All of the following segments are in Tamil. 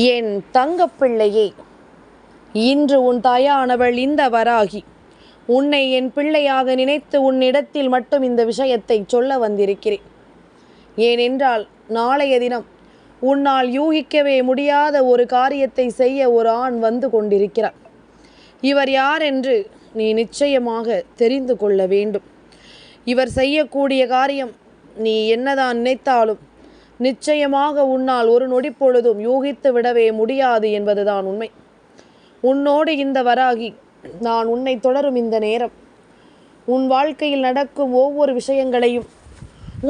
என் தங்கப்பிள்ளையே, இன்று உன் தாயானவள் இந்த வராகி உன்னை என் பிள்ளையாக நினைத்து உன்னிடத்தில் மட்டும் இந்த விஷயத்தை சொல்ல வந்திருக்கிறேன். ஏனென்றால் நாளைய தினம் உன்னால் யூகிக்கவே முடியாத ஒரு காரியத்தை செய்ய ஒரு ஆண் வந்து கொண்டிருக்கிறார். இவர் யார் என்று நீ நிச்சயமாக தெரிந்து கொள்ள வேண்டும். இவர் செய்யக்கூடிய காரியம் நீ என்னதான் நினைத்தாலும் நிச்சயமாக உன்னால் ஒரு நொடி பொழுதும் யூகித்து விடவே முடியாது என்பதுதான் உண்மை. உன்னோடு இந்த வராகி நான் உன்னை தொடரும் இந்த நேரம் உன் வாழ்க்கையில் நடக்கும் ஒவ்வொரு விஷயங்களையும்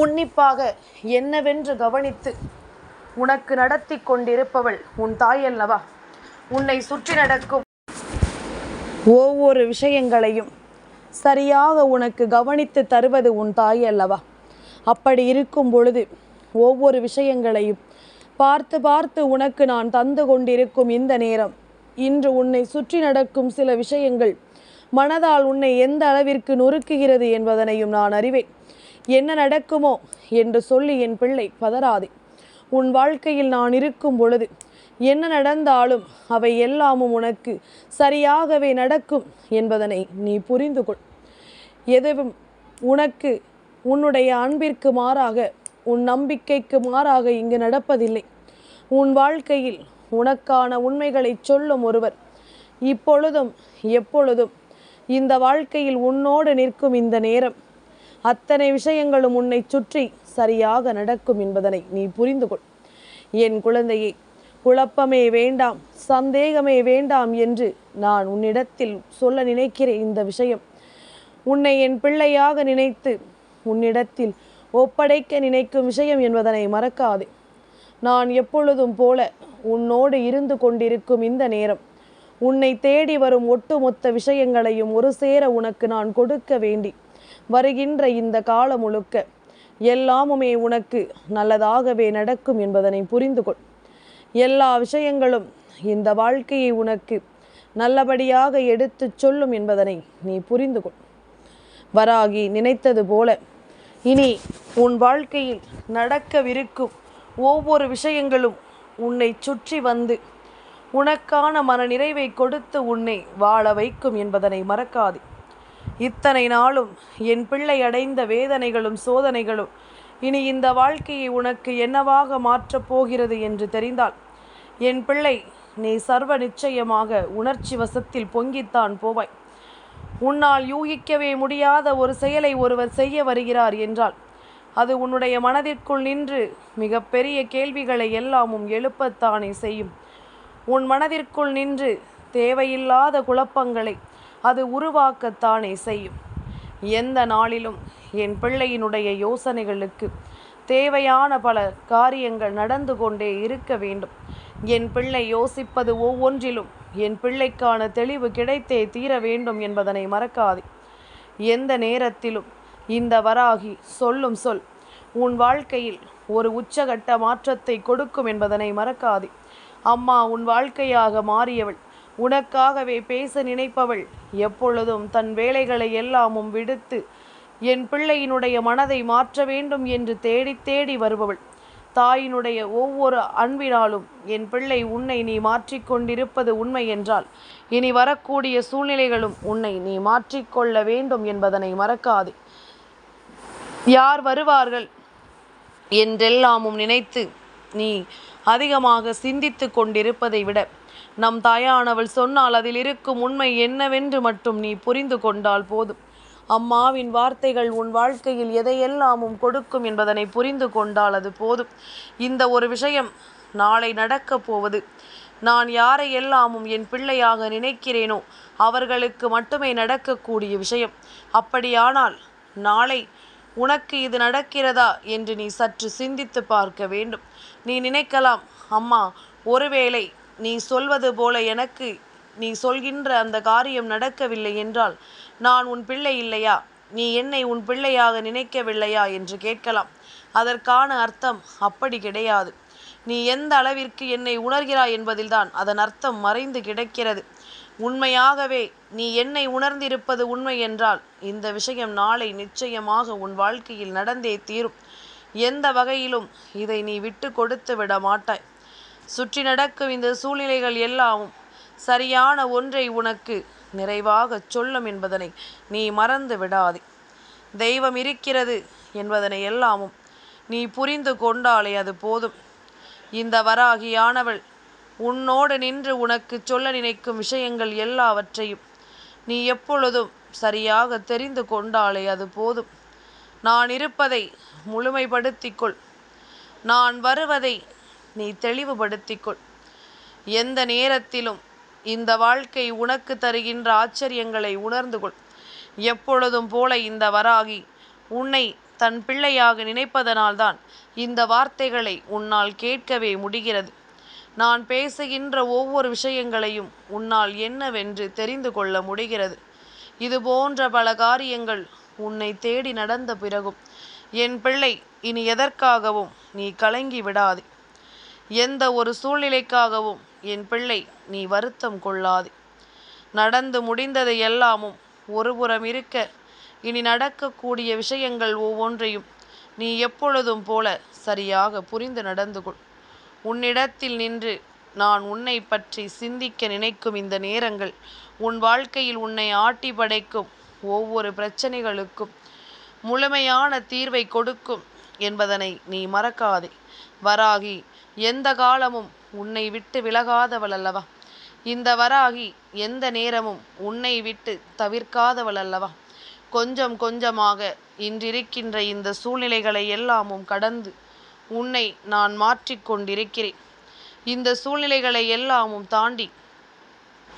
உன்னிப்பாக என்னவென்று கவனித்து உனக்கு நடத்தி கொண்டிருப்பவள் உன் தாயல்லவா. உன்னை சுற்றி நடக்கும் ஒவ்வொரு விஷயங்களையும் சரியாக உனக்கு கவனித்து தருவது உன் தாய் அல்லவா. அப்படி இருக்கும் பொழுது ஒவ்வொரு விஷயங்களையும் பார்த்து பார்த்து உனக்கு நான் தந்து கொண்டிருக்கும் இந்த நேரம், இன்று உன்னை சுற்றி நடக்கும் சில விஷயங்கள் மனதால் உன்னை எந்த அளவிற்கு நொறுக்குகிறது என்பதனையும் நான் அறிவேன். என்ன நடக்குமோ என்று சொல்லி என் பிள்ளை பதறாதே. உன் வாழ்க்கையில் நான் இருக்கும் பொழுது என்ன நடந்தாலும் அவை எல்லாமும் உனக்கு சரியாகவே நடக்கும் என்பதனை நீ புரிந்து கொள். எதுவும் உனக்கு உன்னுடைய அன்பிற்கு மாறாக, உன் நம்பிக்கைக்கு மாறாக இங்கு நடப்பதில்லை. உன் வாழ்க்கையில் உனக்கான உண்மைகளை சொல்லும் ஒருவர் இப்பொழுதும் எப்பொழுதும் இந்த வாழ்க்கையில் உன்னோடு நிற்கும் இந்த நேரம் அத்தனை விஷயங்களும் உன்னை சுற்றி சரியாக நடக்கும் என்பதனை நீ புரிந்து கொள். என் குழந்தையே, குழப்பமே வேண்டாம், சந்தேகமே வேண்டாம் என்று நான் உன்னிடத்தில் சொல்ல நினைக்கிறேன். இந்த விஷயம் உன்னை என் பிள்ளையாக நினைத்து உன்னிடத்தில் ஒப்படைக்க நினைக்கும் விஷயம் என்பதனை மறக்காதே. நான் எப்பொழுதும் போல உன்னோடு இருந்து கொண்டிருக்கும் இந்த நேரம் உன்னை தேடி வரும் ஒட்டுமொத்த விஷயங்களையும் ஒரு சேர உனக்கு நான் கொடுக்க வேண்டி வருகின்ற இந்த காலம் முழுக்க எல்லாமுமே உனக்கு நல்லதாகவே நடக்கும் என்பதனை புரிந்து கொள். எல்லா விஷயங்களும் இந்த வாழ்க்கையை உனக்கு நல்லபடியாக எடுத்து சொல்லும் என்பதனை நீ புரிந்து கொள். வராகி நினைத்தது போல இனி உன் வாழ்க்கையில் நடக்கவிருக்கும் ஒவ்வொரு விஷயங்களும் உன்னை சுற்றி வந்து உனக்கான மனநிறைவை கொடுத்து உன்னை வாழ வைக்கும் என்பதனை மறக்காதே. இத்தனை நாளும் என் பிள்ளை அடைந்த வேதனைகளும் சோதனைகளும் இனி இந்த வாழ்க்கையை உனக்கு என்னவாக மாற்றப் போகிறது என்று தெரிந்தால் என் பிள்ளை, நீ சர்வ நிச்சயமாக உணர்ச்சி வசத்தில் பொங்கித்தான் போவாய். உன்னால் யூகிக்கவே முடியாத ஒரு செயலை ஒருவர் செய்ய வருகிறார் என்றால் அது உன்னுடைய மனதிற்குள் நின்று மிக பெரிய கேள்விகளை எல்லாமும் எழுப்பத்தானே செய்யும். உன் மனதிற்குள் நின்று தேவையில்லாத குழப்பங்களை அது உருவாக்கத்தானே செய்யும். எந்த நாளிலும் என் பிள்ளையினுடைய யோசனைகளுக்கு தேவையான பல காரியங்கள் நடந்து கொண்டே இருக்க வேண்டும். என் பிள்ளை யோசிப்பது ஒவ்வொன்றிலும் என் பிள்ளைக்கான தெளிவு கிடைத்தே தீர வேண்டும் என்பதனை மறக்காதே. எந்த நேரத்திலும் இந்த வராகி சொல்லும் சொல் உன் வாழ்க்கையில் ஒரு உச்சகட்ட மாற்றத்தை கொடுக்கும் என்பதனை மறக்காதே. அம்மா உன் வாழ்க்கையாக மாறியவள், உனக்காகவே பேச நினைப்பவள், எப்பொழுதும் தன் வேலைகளை எல்லாமும் விடுத்து என் பிள்ளையினுடைய மனதை மாற்ற வேண்டும் என்று தேடி தேடி வருபவள். தாயினுடைய ஒவ்வொரு அன்பினாலும் என் பிள்ளை உன்னை நீ மாற்றிக்கொண்டிருப்பது உண்மை என்றால் இனி வரக்கூடிய சூழ்நிலைகளும் உன்னை நீ மாற்றிக்கொள்ள வேண்டும் என்பதனை மறக்காதே. யார் வருவார்கள் என்றெல்லாமும் நினைத்து நீ அதிகமாக சிந்தித்து கொண்டிருப்பதை விட நம் தாயானவள் சொன்னால் அதில் இருக்கும் உண்மை என்னவென்று மட்டும் நீ புரிந்து கொண்டால் போதும். அம்மாவின் வார்த்தைகள் உன் வாழ்க்கையில் எதையெல்லாமும் கொடுக்கும் என்பதனை புரிந்து கொண்டால் அது போதும். இந்த ஒரு விஷயம் நாளை நடக்கப் போவது நான் யாரை எல்லாமும் என் பிள்ளையாக நினைக்கிறேனோ அவர்களுக்கு மட்டுமே நடக்கக்கூடிய விஷயம். அப்படியானால் நாளை உனக்கு இது நடக்கிறதா என்று நீ சற்று சிந்தித்து பார்க்க வேண்டும். நீ நினைக்கலாம், அம்மா, ஒருவேளை நீ சொல்வது போல எனக்கு நீ சொல்கின்ற அந்த காரியம் நடக்கவில்லை என்றால் நான் உன் பிள்ளை இல்லையா, நீ என்னை உன் பிள்ளையாக நினைக்கவில்லையா என்று கேட்கலாம். அதற்கான அர்த்தம் அப்படி கிடையாது. நீ எந்த அளவிற்கு என்னை உணர்கிறாய் என்பதில்தான் அதன் அர்த்தம் மறைந்து கிடக்கிறது. உண்மையாகவே நீ என்னை உணர்ந்திருப்பது உண்மை என்றால் இந்த விஷயம் நாளை நிச்சயமாக உன் வாழ்க்கையில் நடந்தே தீரும். எந்த வகையிலும் இதை நீ விட்டு கொடுத்து விட மாட்டாய். சுற்றி நடக்கும் இந்த சூழ்நிலைகள் எல்லாமும் சரியான ஒன்றை உனக்கு நிறைவாகச் சொல்லும் என்பதனை நீ மறந்து விடாதே. தெய்வம் இருக்கிறது என்பதனை எல்லாமும் நீ புரிந்து கொண்டாலே அது போதும். இந்த வராகியானவள் உன்னோடு நின்று உனக்கு சொல்ல நினைக்கும் விஷயங்கள் எல்லாவற்றையும் நீ எப்பொழுதும் சரியாக தெரிந்து கொண்டாலே அது போதும். நான் இருப்பதை முழுமைப்படுத்திக்கொள். நான் வருவதை நீ தெளிவுபடுத்திக்கொள். எந்த நேரத்திலும் இந்த வாழ்க்கை உனக்கு தருகின்ற ஆச்சரியங்களை உணர்ந்து கொள். எப்பொழுதும் போல இந்த வராகி உன்னை தன் பிள்ளையாக நினைப்பதனால்தான் இந்த வார்த்தைகளை உன்னால் கேட்கவே முடிகிறது. நான் பேசுகின்ற ஒவ்வொரு விஷயங்களையும் உன்னால் என்னவென்று தெரிந்து கொள்ள முடிகிறது. இது போன்ற பல காரியங்கள் உன்னை தேடி நடந்த பிறகும் என் பிள்ளை இனி எதற்காகவும் நீ கலங்கி விடாதே. எந்த ஒரு சூழ்நிலைக்காகவும் என் பிள்ளை நீ வருத்தம் கொள்ளாதே. நடந்து முடிந்ததை எல்லாமும் ஒருபுறம் இருக்க, இனி நடக்கக்கூடிய விஷயங்கள் ஒவ்வொன்றையும் நீ எப்பொழுதும் போல சரியாக புரிந்து நடந்து கொள். உன்னிடத்தில் நின்று நான் உன்னை பற்றி சிந்திக்க நினைக்கும் இந்த நேரங்கள் உன் வாழ்க்கையில் உன்னை ஆட்டி படைக்கும் ஒவ்வொரு பிரச்சனைகளுக்கும் முழுமையான தீர்வை கொடுக்கும் என்பதனை நீ மறக்காதே. வராகி எந்த காலமும் உன்னை விட்டு விலகாதவள் அல்லவா? இந்த வராகி எந்த நேரமும் உன்னை விட்டு தவிர்க்காதவள் அல்லவா? கொஞ்சம் கொஞ்சமாக இன்றிருக்கின்ற இந்த சூழ்நிலைகளை எல்லாமும் கடந்து உன்னை நான் மாற்றிக்கொண்டிருக்கிறேன். இந்த சூழ்நிலைகளை எல்லாமும் தாண்டி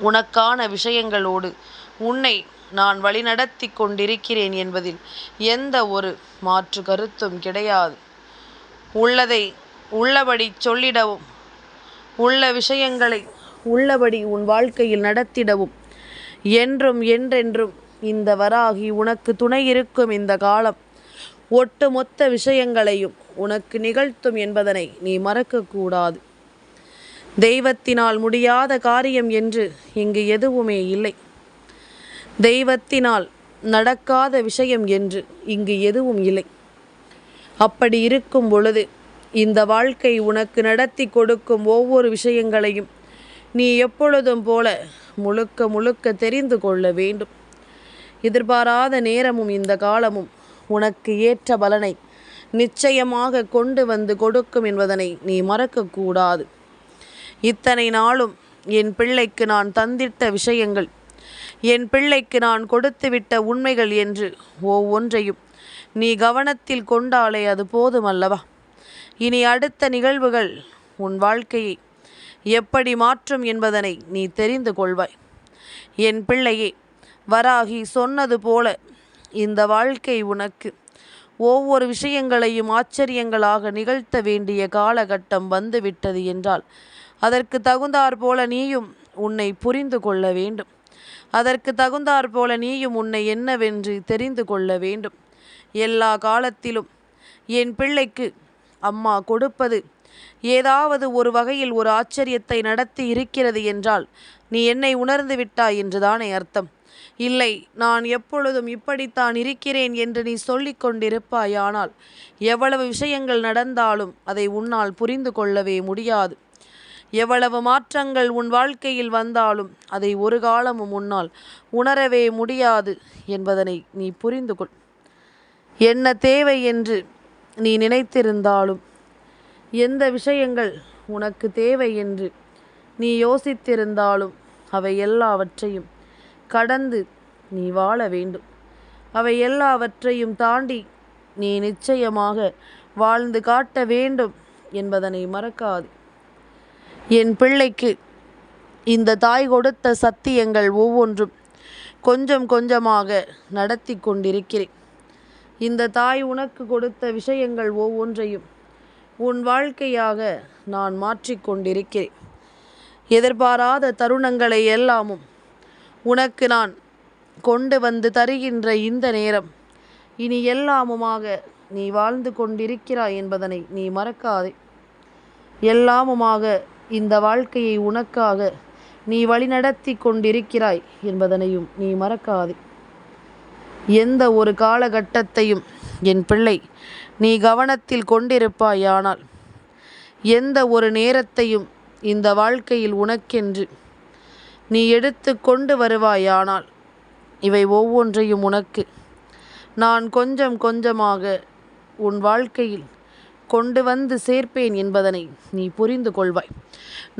உனக்கான விஷயங்களோடு உன்னை நான் வழிநடத்தி கொண்டிருக்கிறேன் என்பதில் எந்த ஒரு மாற்று கருத்தும் கிடையாது. உள்ளதை உள்ளபடி சொல்லிடவும், உள்ள விஷயங்களை உள்ளபடி உன் வாழ்க்கையில் நடத்திடவும் என்றும் என்றென்றும் இந்த வராகி உனக்கு துணை இருக்கும். இந்த காலம் ஒட்டுமொத்த விஷயங்களையும் உனக்கு நிகழ்த்தும் என்பதனை நீ மறக்கக்கூடாது. தெய்வத்தினால் முடியாத காரியம் என்று இங்கு எதுவுமே இல்லை. தெய்வத்தினால் நடக்காத விஷயம் என்று இங்கு எதுவும் இல்லை. அப்படி இருக்கும் பொழுது இந்த வாழ்க்கை உனக்கு நடத்தி கொடுக்கும் ஒவ்வொரு விஷயங்களையும் நீ எப்பொழுதும் போல முழுக்க முழுக்க தெரிந்து கொள்ள வேண்டும். எதிர்பாராத நேரமும் இந்த காலமும் உனக்கு ஏற்ற பலனை நிச்சயமாக கொண்டு வந்து கொடுக்கும் என்பதனை நீ மறக்கக்கூடாது. இத்தனை நாளும் என் பிள்ளைக்கு நான் தந்திட்ட விஷயங்கள், என் பிள்ளைக்கு நான் கொடுத்துவிட்ட உண்மைகள் என்று ஒவ்வொன்றையும் நீ கவனத்தில் கொண்டாலே அது போதுமல்லவா? இனி அடுத்த நிகழ்வுகள் உன் வாழ்க்கையை எப்படி மாற்றும் என்பதனை நீ தெரிந்து கொள்வாய். என் பிள்ளையே, வராகி சொன்னது போல இந்த வாழ்க்கை உனக்கு ஒவ்வொரு விஷயங்களையும் ஆச்சரியங்களாக நிகழ்த்த வேண்டிய காலகட்டம் வந்துவிட்டது என்றால் அதற்கு தகுந்தாற் போல நீயும் உன்னை புரிந்து கொள்ள வேண்டும். அதற்கு தகுந்தாற் போல நீயும் உன்னை என்னவென்று தெரிந்து கொள்ள வேண்டும். எல்லா காலத்திலும் என் பிள்ளைக்கு அம்மா கொடுப்பது ஏதாவது ஒரு வகையில் ஒரு ஆச்சரியத்தை நடத்தி இருக்கிறது என்றால் நீ என்னை உணர்ந்து விட்டாய் என்றுதானே அர்த்தம். இல்லை, நான் எப்பொழுதும் இப்படித்தான் இருக்கிறேன் என்று நீ சொல்லிக் கொண்டிருப்பாயானால் எவ்வளவு விஷயங்கள் நடந்தாலும் அதை உன்னால் புரிந்து கொள்ளவே முடியாது. எவ்வளவு மாற்றங்கள் உன் வாழ்க்கையில் வந்தாலும் அதை ஒரு காலமும் உன்னால் உணரவே முடியாது என்பதனை நீ புரிந்து கொள். என்ன தேவை என்று நீ நினைத்திருந்தாலும், எந்த விஷயங்கள் உனக்கு தேவை என்று நீ யோசித்திருந்தாலும் அவை எல்லாவற்றையும் கடந்து நீ வாழ வேண்டும். அவை எல்லாவற்றையும் தாண்டி நீ நிச்சயமாக வாழ்ந்து காட்ட வேண்டும் என்பதனை மறக்காது. என் பிள்ளைக்கு இந்த தாய் கொடுத்த சத்தியங்கள் ஒவ்வொன்றும் கொஞ்சம் கொஞ்சமாக நடத்தி கொண்டிருக்கிறேன். இந்த தாய் உனக்கு கொடுத்த விஷயங்கள் ஒவ்வொன்றையும் உன் வாழ்க்கையாக நான் மாற்றிக்கொண்டிருக்கிறேன். எதிர்பாராத தருணங்களை எல்லாமும் உனக்கு நான் கொண்டு வந்து தருகின்ற இந்த நேரம் இனி எல்லாமுமாக நீ வாழ்ந்து கொண்டிருக்கிறாய் என்பதனை நீ மறக்காதே. எல்லாமுமாக இந்த வாழ்க்கையை உனக்காக நீ வழிநடத்தி கொண்டிருக்கிறாய் என்பதனையும் நீ மறக்காதே. எந்த ஒரு காலகட்டத்தையும் என் பிள்ளை நீ கவனத்தில் கொண்டிருப்பாயானால், எந்த ஒரு நேரத்தையும் இந்த வாழ்க்கையில் உனக்கென்று நீ எடுத்து கொண்டு வருவாயானால் இவை ஒவ்வொன்றையும் உனக்கு நான் கொஞ்சம் கொஞ்சமாக உன் வாழ்க்கையில் கொண்டு வந்து சேர்ப்பேன் என்பதனை நீ புரிந்து கொள்வாய்.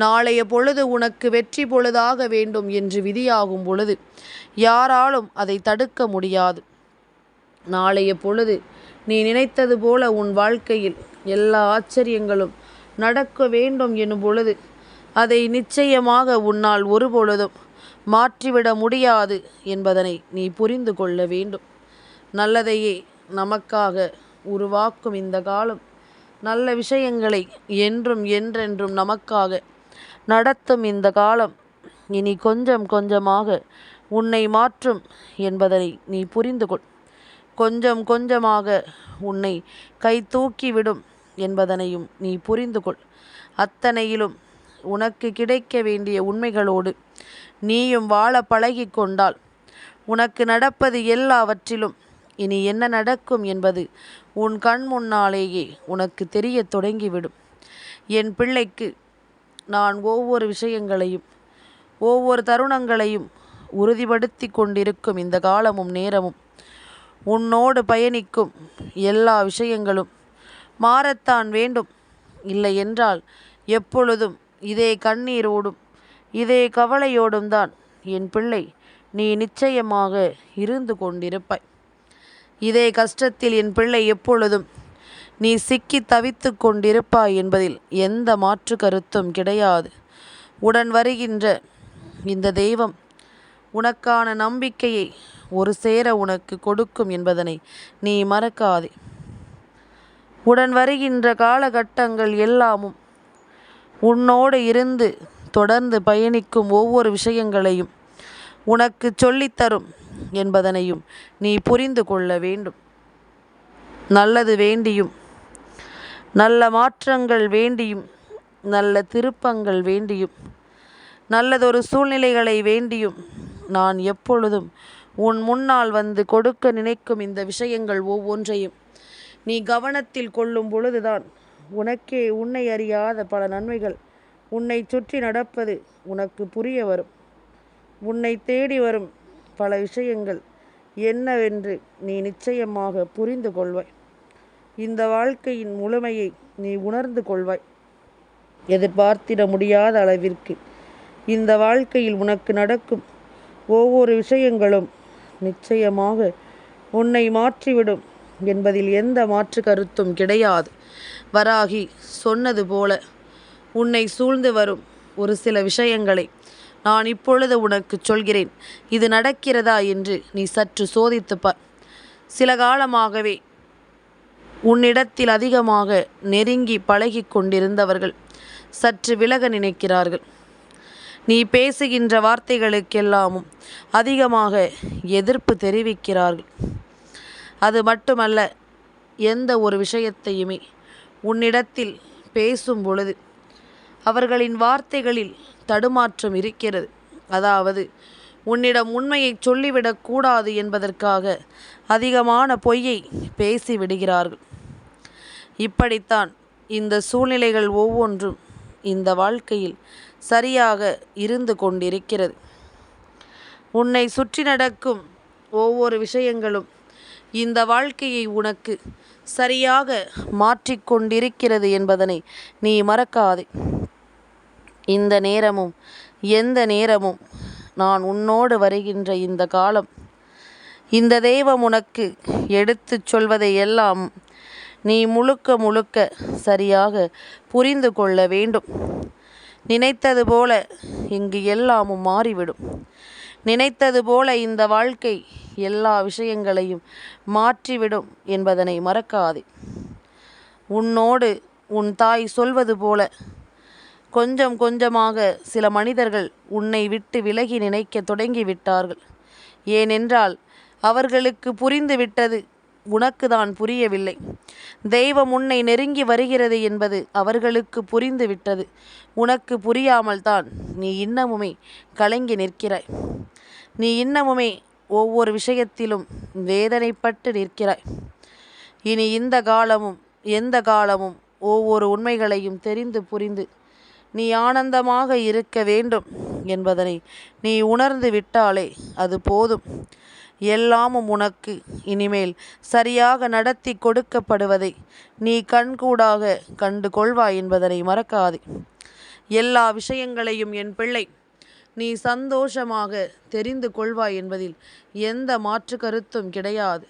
நாளைய பொழுது உனக்கு வெற்றி பொழுதாக வேண்டும் என்று விதியாகும் பொழுது யாராலும் அதை தடுக்க முடியாது. நாளைய பொழுது நீ நினைத்தது போல உன் வாழ்க்கையில் எல்லா ஆச்சரியங்களும் நடக்க வேண்டும் எனும் பொழுது அதை நிச்சயமாக உன்னால் ஒருபொழுதும் மாற்றிவிட முடியாது என்பதனை நீ புரிந்து கொள்ள வேண்டும். நல்லதையே நமக்காக உருவாக்கும் இந்த காலம் நல்ல விஷயங்களை என்றும் என்றென்றும் நமக்காக நடத்தும் இந்த காலம் இனி கொஞ்சம் கொஞ்சமாக உன்னை மாற்றும் என்பதனை நீ புரிந்து கொள். கொஞ்சம் கொஞ்சமாக உன்னை கை தூக்கிவிடும் என்பதனையும் நீ புரிந்து கொள். அத்தனையிலும் உனக்கு கிடைக்க வேண்டிய உண்மைகளோடு நீயும் வாழ பழகி கொண்டால் உனக்கு நடப்பது எல்லாவற்றிலும் இனி என்ன நடக்கும் என்பது உன் கண் முன்னாலேயே உனக்கு தெரிய தொடங்கிவிடும். என் பிள்ளைக்கு நான் ஒவ்வொரு விஷயங்களையும் ஒவ்வொரு தருணங்களையும் உறுதிப்படுத்தி கொண்டிருக்கும் இந்த காலமும் நேரமும் உன்னோடு பயணிக்கும் எல்லா விஷயங்களும் மாறத்தான் வேண்டும். இல்லை என்றால் எப்பொழுதும் இதே கண்ணீரோடும் இதே கவலையோடும் தான் என் பிள்ளை நீ நிச்சயமாக இருந்து கொண்டிருப்பாய். இதே கஷ்டத்தில் என் பிள்ளை எப்பொழுதும் நீ சிக்கி தவித்து கொண்டிருப்பாய் என்பதில் எந்த மாற்று கருத்தும் கிடையாது. உடன் வருகின்ற இந்த தெய்வம் உனக்கான நம்பிக்கையை ஒரு சேர உனக்கு கொடுக்கும் என்பதனை நீ மறக்காதே. உடன் வருகின்ற காலகட்டங்கள் எல்லாமும் உன்னோடு இருந்து தொடர்ந்து பயணிக்கும் ஒவ்வொரு விஷயங்களையும் உனக்கு சொல்லித்தரும் என்பதனையும் நீ புரிந்து கொள்ள வேண்டும். நல்லது வேண்டியும் நல்ல மாற்றங்கள் வேண்டியும் நல்ல திருப்பங்கள் வேண்டியும் நல்லதொரு சூழ்நிலைகளை வேண்டியும் நான் எப்பொழுதும் உன் முன்னால் வந்து கொடுக்க நினைக்கும் இந்த விஷயங்கள் ஒவ்வொன்றையும் நீ கவனத்தில் கொள்ளும் பொழுதுதான் உனக்கே உன்னை அறியாத பல நன்மைகள் உன்னை சுற்றி நடப்பது உனக்கு புரிய வரும். உன்னை தேடி வரும் பல விஷயங்கள் என்னவென்று நீ நிச்சயமாக புரிந்து கொள்வாய். இந்த வாழ்க்கையின் முழுமையை நீ உணர்ந்து கொள்வாய். எதிர்பார்த்திட முடியாத அளவிற்கு இந்த வாழ்க்கையில் உனக்கு நடக்கும் ஒவ்வொரு விஷயங்களும் நிச்சயமாக உன்னை மாற்றிவிடும் என்பதில் எந்த மாற்று கருத்தும் கிடையாது. வராகி சொன்னது போல உன்னை சூழ்ந்து வரும் ஒரு சில விஷயங்களை நான் இப்பொழுது உனக்கு சொல்கிறேன். இது நடக்கிறதா என்று நீ சற்று சோதித்துப்பார். சில காலமாகவே உன்னிடத்தில் அதிகமாக நெருங்கி பழகி கொண்டிருந்தவர்கள் சற்று விலக நினைக்கிறார்கள். நீ பேசுகின்ற வார்த்தைகளுக்கெல்லாமும் அதிகமாக எதிர்ப்பு தெரிவிக்கிறார்கள். அது மட்டுமல்ல, எந்த ஒரு விஷயத்தையுமே உன்னிடத்தில் பேசும் பொழுது அவர்களின் வார்த்தைகளில் தடுமாற்றம் இருக்கிறது. அதாவது உன்னிடம் உண்மையை சொல்லிவிடக்கூடாது என்பதற்காக அதிகமான பொய்யை பேசிவிடுகிறார்கள். இப்படித்தான் இந்த சூழ்நிலைகள் ஒவ்வொன்றும் இந்த வாழ்க்கையில் சரியாக இருந்து கொண்டிருக்கிறது. உன்னை சுற்றி நடக்கும் ஒவ்வொரு விஷயங்களும் இந்த வாழ்க்கையை உனக்கு சரியாக மாற்றிக்கொண்டிருக்கிறது என்பதனை நீ மறக்காதே. இந்த நேரமும் எந்த நேரமும் நான் உன்னோடு வருகின்ற இந்த காலம் இந்த தெய்வம் உனக்கு எடுத்துச் சொல்வதை எல்லாம் நீ முழுக்க முழுக்க சரியாக புரிந்து கொள்ள வேண்டும். நினைத்தது போல இங்கு எல்லாமும் மாறிவிடும். நினைத்தது போல இந்த வாழ்க்கை எல்லா விஷயங்களையும் மாற்றிவிடும் என்பதனை மறக்காதே. உன்னோடு உன் தாய் சொல்வது போல கொஞ்சம் கொஞ்சமாக சில மனிதர்கள் உன்னை விட்டு விலகி நினைக்க தொடங்கிவிட்டார்கள். ஏனென்றால் அவர்களுக்கு புரிந்துவிட்டது, உனக்கு தான் புரியவில்லை. தெய்வம் உன்னை நெருங்கி வருகிறது என்பது அவர்களுக்கு புரிந்துவிட்டது. உனக்கு புரியாமல் தான் நீ இன்னமுமே கலங்கி நிற்கிறாய். நீ இன்னமுமே ஒவ்வொரு விஷயத்திலும் வேதனைப்பட்டு நிற்கிறாய். இனி இந்த காலமும் எந்த காலமும் ஒவ்வொரு உண்மைகளையும் தெரிந்து புரிந்து நீ ஆனந்தமாக இருக்க வேண்டும் என்பதனை நீ உணர்ந்து விட்டாலே அது போதும். எல்லாமும் உனக்கு இனிமேல் சரியாக நடத்தி கொடுக்கப்படுவதை நீ கண்கூடாக கண்டு கொள்வாய் என்பதனை மறக்காதே. எல்லா விஷயங்களையும் என் பிள்ளை நீ சந்தோஷமாக தெரிந்து கொள்வாய் என்பதில் எந்த மாற்று கருத்தும் கிடையாது.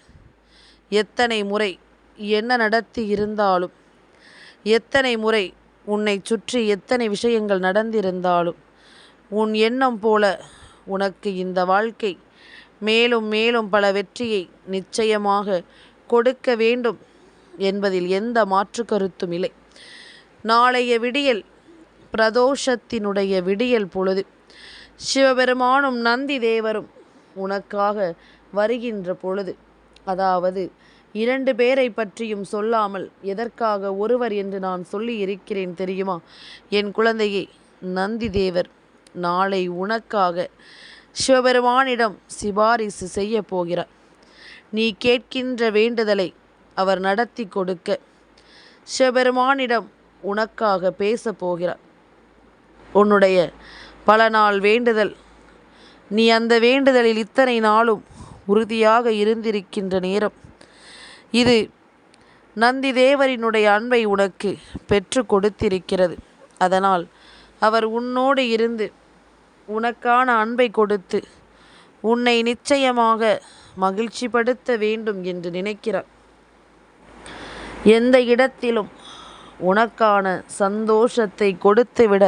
எத்தனை முறை என்ன நடத்தி இருந்தாலும், எத்தனை முறை உன்னை சுற்றி எத்தனை விஷயங்கள் நடந்திருந்தாலும், உன் எண்ணம் போல உனக்கு இந்த வாழ்க்கை மேலும் மேலும் பல வெற்றியை நிச்சயமாக கொடுக்க வேண்டும் என்பதில் எந்த மாற்று கருத்தும் இல்லை. நாளைய விடியல் பிரதோஷத்தினுடைய விடியல் பொழுது சிவபெருமானும் நந்தி தேவரும் உனக்காக வருகின்ற பொழுது, அதாவது 2 பேரை பற்றியும் சொல்லாமல் எதற்காக ஒருவர் என்று நான் சொல்லி இருக்கிறேன் தெரியுமா? என் குழந்தையே, நந்தி தேவர் நாளை உனக்காக சிவபெருமானிடம் சிபாரிசு செய்ய போகிறார். நீ கேட்கின்ற வேண்டுதலை அவர் நடத்தி கொடுக்க சிவபெருமானிடம் உனக்காக பேச போகிறார். உன்னுடைய பல நாள் வேண்டுதல், நீ அந்த வேண்டுதலில் இத்தனை நாளும் உறுதியாக இருந்திருக்கின்ற நேரம் இது நந்தி தேவரினுடைய அன்பை உனக்கு பெற்று கொடுத்திருக்கிறது. அதனால் அவர் உன்னோடு இருந்து உனக்கான அன்பை கொடுத்து உன்னை நிச்சயமாக மகிழ்ச்சிப்படுத்த வேண்டும் என்று நினைக்கிறார். எந்த இடத்திலும் உனக்கான சந்தோஷத்தை கொடுத்துவிட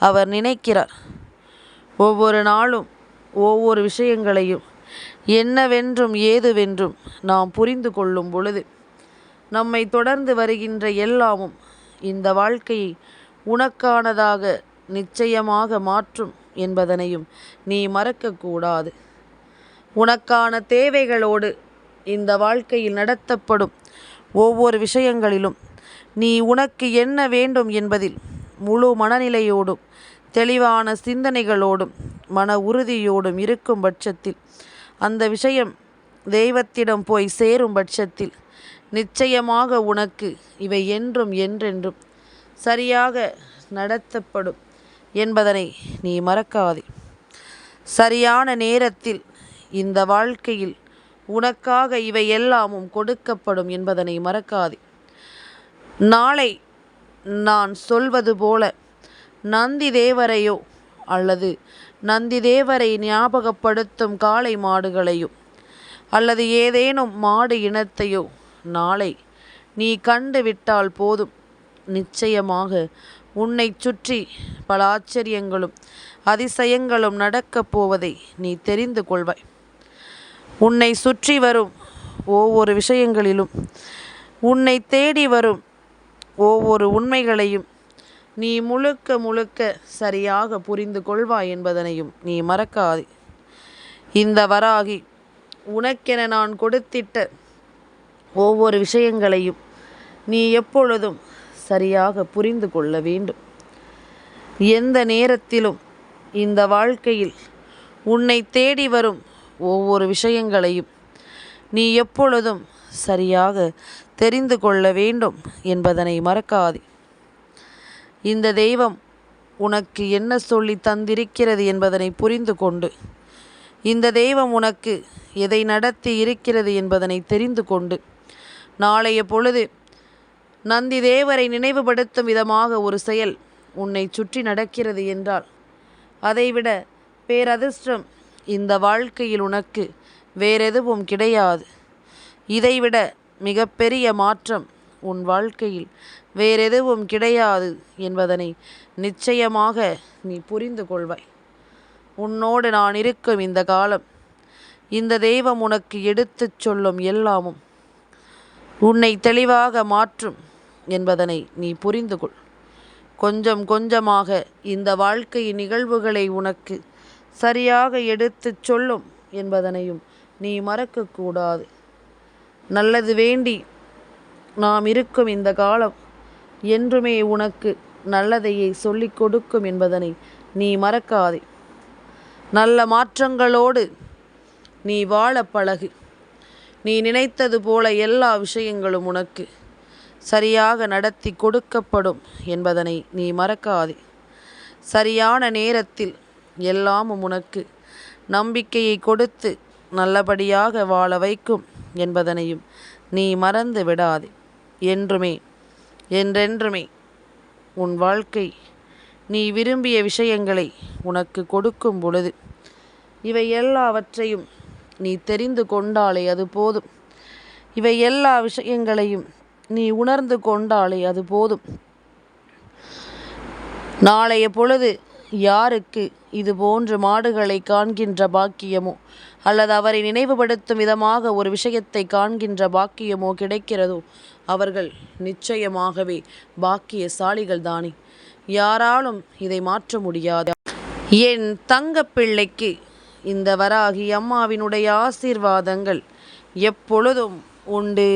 அவர் நினைக்கிறார். ஒவ்வொரு நாளும் ஒவ்வொரு விஷயங்களையும் என்னவென்றும் ஏதுவென்றும் நாம் புரிந்து கொள்ளும் பொழுது நம்மை தொடர்ந்து வருகின்ற எல்லாமும் இந்த வாழ்க்கையை உனக்கானதாக நிச்சயமாக மாற்றும் என்பதனையும் நீ மறக்கக்கூடாது. உனக்கான தேவைகளோடு இந்த வாழ்க்கையில் நடத்தப்படும் ஒவ்வொரு விஷயங்களிலும் நீ உனக்கு என்ன வேண்டும் என்பதில் முழு மனநிலையோடும் தெளிவான சிந்தனைகளோடும் மன உறுதியோடும் இருக்கும் பட்சத்தில், அந்த விஷயம் தெய்வத்திடம் போய் சேரும் பட்சத்தில் நிச்சயமாக உனக்கு இவை என்றும் என்றென்றும் சரியாக நடத்தப்படும் என்பதனை நீ மறக்காதே. சரியான நேரத்தில் இந்த வாழ்க்கையில் உனக்காக இவை எல்லாமும் கொடுக்கப்படும் என்பதனை மறக்காதே. நாளை நான் சொல்வது போல நந்தி தேவரையோ அல்லது நந்தி தேவரை ஞாபகப்படுத்தும் காளை மாடுகளையோ அல்லது ஏதேனும் மாடு இனத்தையோ நாளை நீ கண்டுவிட்டால் போதும், நிச்சயமாக உன்னை சுற்றி பல ஆச்சரியங்களும் அதிசயங்களும் நடக்கப் போவதை நீ தெரிந்து கொள்வாய். உன்னை சுற்றி வரும் ஒவ்வொரு விஷயங்களிலும், உன்னை தேடி வரும் ஒவ்வொரு உண்மைகளையும் நீ முழுக்க முழுக்க சரியாக புரிந்து கொள்வாய் என்பதனையும் நீ மறக்காதே. இந்த வராகி உனக்கென நான் கொடுத்திட்ட ஒவ்வொரு விஷயங்களையும் நீ எப்பொழுதும் சரியாக புரிந்து கொள்ள வேண்டும். எந்த நேரத்திலும் இந்த வாழ்க்கையில் உன்னை தேடி வரும் ஒவ்வொரு விஷயங்களையும் நீ எப்பொழுதும் சரியாக தெரிந்து கொள்ள வேண்டும் என்பதனை மறக்காதே. இந்த தெய்வம் உனக்கு என்ன சொல்லி தந்திருக்கிறது என்பதனை புரிந்து கொண்டு, இந்த தெய்வம் உனக்கு எதை நடத்தி இருக்கிறது என்பதனை தெரிந்து கொண்டு, நாளைய பொழுது நந்தி தேவரை நினைவுபடுத்தும் விதமாக ஒரு செயல் உன்னை சுற்றி நடக்கிறது என்றால், அதைவிட பேரதிர்ஷ்டம் இந்த வாழ்க்கையில் உனக்கு வேறெதுவும் கிடையாது. இதைவிட மிகப்பெரிய மாற்றம் உன் வாழ்க்கையில் வேறெதுவும் கிடையாது என்பதனை நிச்சயமாக நீ புரிந்து கொள்வாய். உன்னோடு நான் இருக்கும் இந்த காலம், இந்த தெய்வம் உனக்கு எடுத்துச் சொல்லும் எல்லாமும் உன்னை தெளிவாக மாற்றும் என்பதனை நீ புரிந்து கொள். கொஞ்சம் கொஞ்சமாக இந்த வாழ்க்கையின் நிகழ்வுகளை உனக்கு சரியாக எடுத்துச் சொல்லும் என்பதனையும் நீ மறக்கக்கூடாது. நல்லது வேண்டி நாம் இருக்கும் இந்த காலம் என்றுமே உனக்கு நல்லதையே சொல்லிக் கொடுக்கும் என்பதனை நீ மறக்காதே. நல்ல மாற்றங்களோடு நீ வாழ பழகு. நீ நினைத்தது போல எல்லா விஷயங்களும் உனக்கு சரியாக நடத்தி கொடுக்கப்படும் என்பதனை நீ மறக்காதே. சரியான நேரத்தில் எல்லாமும் உனக்கு நம்பிக்கையை கொடுத்து நல்லபடியாக வாழ வைக்கும் என்பதனையும் நீ மறந்து விடாதே. என்றுமே என்றென்றுமே உன் வாழ்க்கை நீ விரும்பிய விஷயங்களை உனக்கு கொடுக்கும் பொழுது இவை எல்லாவற்றையும் நீ தெரிந்து கொண்டாலே அது போதும். இவை எல்லா விஷயங்களையும் நீ உணர்ந்து கொண்டாலே அது போதும். நாளைய பொழுது யாருக்கு இது போன்ற மாடுகளை காண்கின்ற பாக்கியமோ அல்லது அவரை நினைவுபடுத்தும் விதமாக ஒரு விஷயத்தை காண்கின்ற பாக்கியமோ கிடைக்கிறதோ அவர்கள் நிச்சயமாகவே பாக்கியசாலிகள் தானே. யாராலும் இதை மாற்ற முடியாது. என் தங்க பிள்ளைக்கு இந்த வராகி அம்மாவினுடைய ஆசீர்வாதங்கள் எப்பொழுதும் உண்டு.